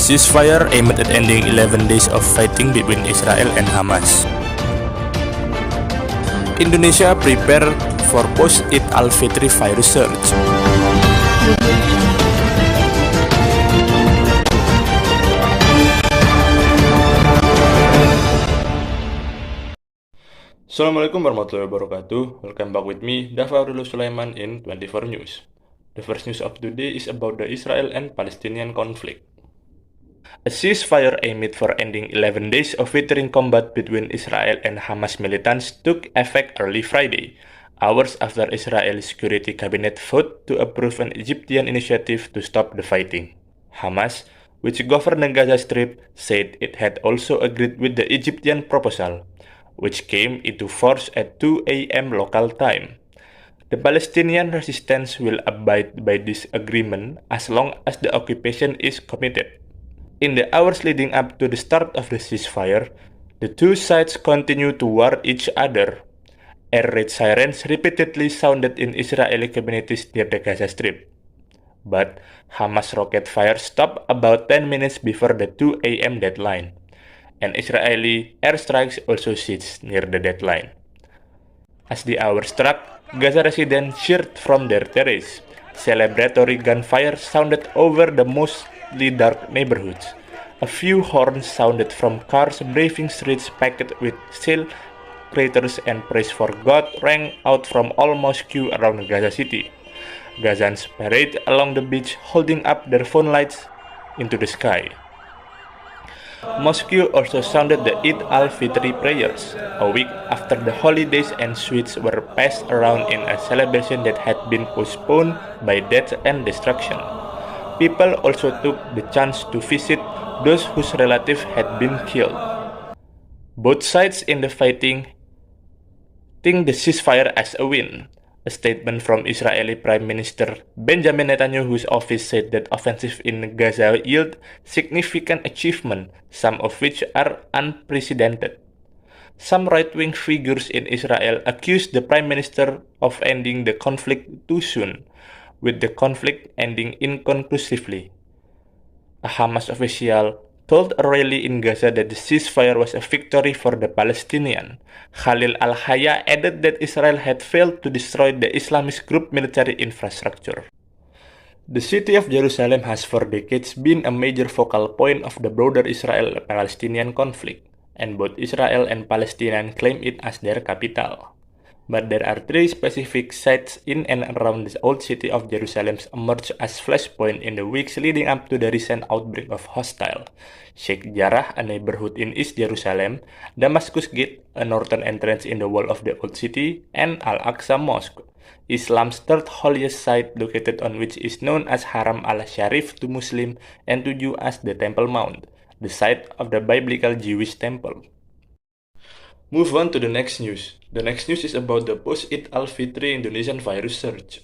ceasefire aimed at ending 11 days of fighting between Israel and Hamas. Indonesia prepare for post-Eid al-Fitr virus surge. Assalamualaikum warahmatullahi wabarakatuh. Welcome back with me, Dafa Sulaiman in 24 News. The first news of today is about the Israel and Palestinian conflict. A ceasefire aimed for ending 11 days of withering combat between Israel and Hamas militants took effect early Friday, hours after Israel's Security Cabinet voted to approve an Egyptian initiative to stop the fighting. Hamas, which governed the Gaza Strip, said it had also agreed with the Egyptian proposal, which came into force at 2 a.m. local time. The Palestinian resistance will abide by this agreement as long as the occupation is committed. In the hours leading up to the start of the ceasefire, the two sides continued to war each other. Air raid sirens repeatedly sounded in Israeli communities near the Gaza Strip. But Hamas rocket fire stopped about 10 minutes before the 2 a.m. deadline, and Israeli airstrikes also ceased near the deadline. As the hour struck, Gaza residents cheered from their terrace. Celebratory gunfire sounded over the mostly dark neighborhoods. A few horns sounded from cars braving streets packed with shell craters, and praise for God rang out from all mosques around Gaza City. Gazans parade along the beach holding up their phone lights into the sky. Moscow also sounded the Eid al-Fitr prayers, a week after the holidays, and sweets were passed around in a celebration that had been postponed by death and destruction. People also took the chance to visit those whose relatives had been killed. Both sides in the fighting think the ceasefire as a win. A statement from Israeli Prime Minister Benjamin Netanyahu's office said that offensive in Gaza yield significant achievement, some of which are unprecedented. Some right-wing figures in Israel accused the Prime Minister of ending the conflict too soon, with the conflict ending inconclusively. A Hamas official told a rally in Gaza that the ceasefire was a victory for the Palestinians. Khalil al-Hayya added that Israel had failed to destroy the Islamist group military infrastructure. The city of Jerusalem has for decades been a major focal point of the broader Israel-Palestinian conflict, and both Israel and Palestine claim it as their capital. But there are three specific sites in and around the old city of Jerusalem emerged as flashpoints in the weeks leading up to the recent outbreak of hostile. Sheikh Jarrah, a neighborhood in East Jerusalem, Damascus Gate, a northern entrance in the wall of the old city, and Al-Aqsa Mosque, Islam's third holiest site located on which is known as Haram al-Sharif to Muslim and to Jew as the Temple Mount, the site of the biblical Jewish temple. Move on to the next news. The next news is about the post-Eid al-Fitr Indonesian virus surge.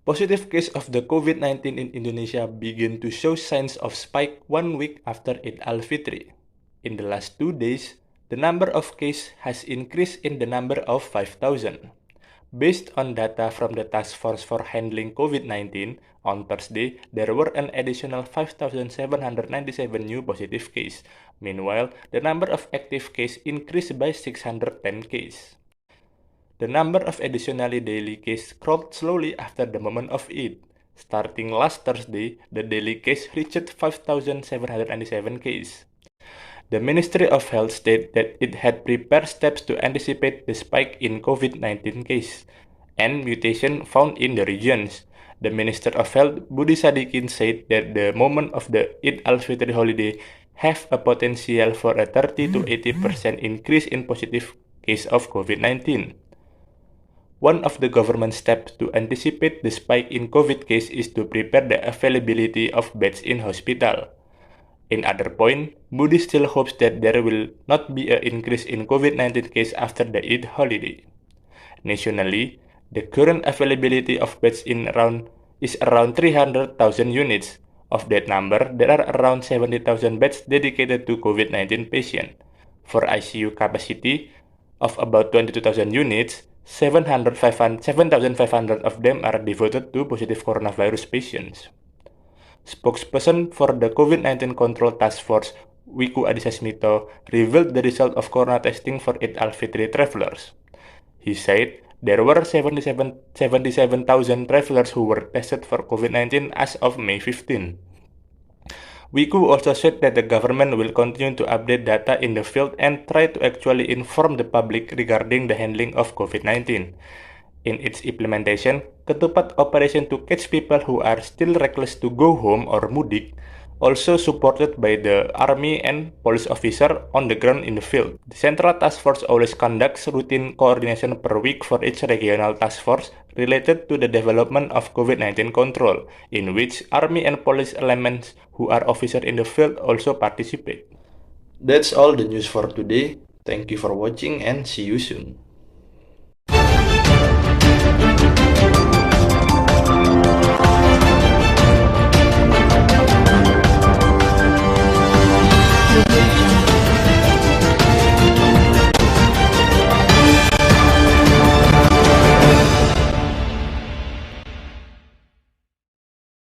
Positive case of the COVID-19 in Indonesia begin to show signs of spike 1 week after Eid al-Fitr. In the last 2 days, the number of cases has increased in the number of 5,000. Based on data from the Task Force for Handling COVID-19, on Thursday, there were an additional 5,797 new positive cases. Meanwhile, the number of active cases increased by 610 cases. The number of additionally daily cases crawled slowly after the moment of Eid. Starting last Thursday, the daily case reached 5,797 cases. The Ministry of Health stated that it had prepared steps to anticipate the spike in COVID-19 cases and mutation found in the regions. The Minister of Health, Budi Sadikin, said that the moment of the Eid al-Fitr holiday have a potential for a 30 to 80% increase in positive case of COVID-19. One of the government steps to anticipate the spike in COVID case is to prepare the availability of beds in hospital. In other point, Budi still hopes that there will not be an increase in COVID-19 case after the Eid holiday. Nationally, the current availability of beds is around 300,000 units. Of that number, there are around 70,000 beds dedicated to COVID-19 patients. For ICU capacity of about 22,000 units, 7,500 of them are devoted to positive coronavirus patients. spokesperson for the COVID-19 Control Task Force, Wiku Adhisa Smito, revealed the result of corona testing for Eid al-Fitri travelers. He said there were 77,000 travelers who were tested for COVID-19 as of May 15. Wiku also said that the government will continue to update data in the field and try to actually inform the public regarding the handling of COVID-19. In its implementation, Ketupat operation to catch people who are still reckless to go home or mudik, also supported by the army and police officer on the ground in the field. The Central Task Force always conducts routine coordination per week for each regional task force related to the development of COVID-19 control, in which army and police elements who are officers in the field also participate. That's all the news for today. Thank you for watching and see you soon.